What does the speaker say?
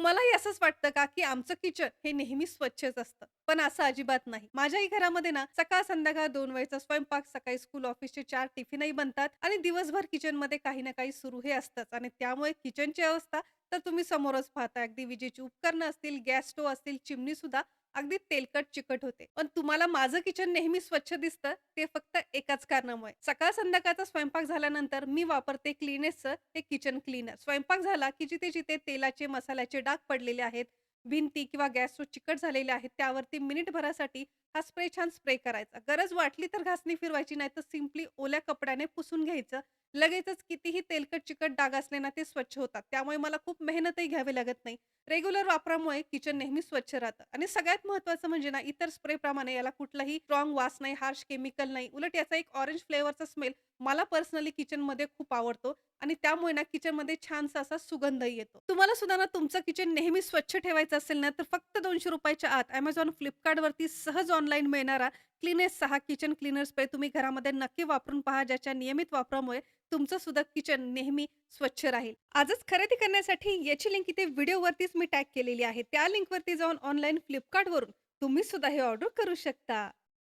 तुम्हालाही असंच वाटतं का, की आमचं किचन हे नेहमी स्वच्छच असतं? पण असं अजिबात नाही. माझ्याही घरामध्ये ना सकाळ-संध्याकाळ 2 वेळचा स्वयंपाक, सकाळी स्कूल, ऑफिसचे 4 टिफिनही बनतात आणि दिवसभर किचनमध्ये काही ना काही सुरू हे असतंच आणि त्यामुळे किचनची अवस्था तर तुम्ही समोरच पाहताय. अगदी विजेची उपकरणं असतील, गॅस स्टोव्ह असतील, चिमणीसुद्धा अगदी तेलकट, चिकट होते. पण तुम्हाला माझं किचन नेहमी स्वच्छ दिसतं, ते फक्त एकाच कारणामुळे. सकाळ-संध्याकाळचा स्वयंपाक झाल्यानंतर मी वापरते क्लीनेसचं हे किचन क्लीनर. स्वयंपाक झाला, की जिथे-जिथे तेलाचे, मसाल्याचे डाग पडलेले आहेत, भिंती किंवा गॅसवर चिकट झालेले आहेत, त्यावरती मिनिटभरासाठी हा स्प्रे छान स्प्रे करायचा. गरज वाटली तर घासणी फिरवायची, नाहीतर सिंपली ओल्या कपड्याने पुसून घ्यायचं. लगेचच कितीही तेलकट, चिकट डाग असले ना, ते स्वच्छ होतात. त्यामुळे मला खूप मेहनतही घ्यावी लागत नाही. रेग्युलर वापरामुळे किचन नेहमी स्वच्छ राहतं आणि सगळ्यात महत्त्वाचं म्हणजे ना, इतर स्प्रेप्रमाणे याला कुठलाही स्ट्राँग वास नाही, हार्श केमिकल नाही. उलट याचा एक ऑरेंज फ्लेवरचा स्मेल मला पर्सनली किचनमध्ये खूप आवडतो आणि त्यामुळे ना किचनमध्ये छानसा असा सुगंधही येतो. तुम्हाला सुद्धा ना तुमचं किचन नेहमी स्वच्छ ठेवायचं असेल ना, तर फक्त ₹200 च्या आत Amazon, Flipkartवरती सहज ऑनलाईन मिळणारा क्लीनेस 6 किचन क्लीनर स्प्रे तुम्ही घरामध्ये नक्की वापरून पहा, ज्याच्या नियमित वापरामुळे तुमचं सुद्धा किचन नेहमी स्वच्छ राहील. आजच खरेदी करण्यासाठी याची लिंक इथे व्हिडिओवरतीच मी टॅग केलेली आहे. त्या लिंकवरती जाऊन ऑनलाईन Flipkartवरून तुम्ही सुद्धा हे ऑर्डर करू शकता.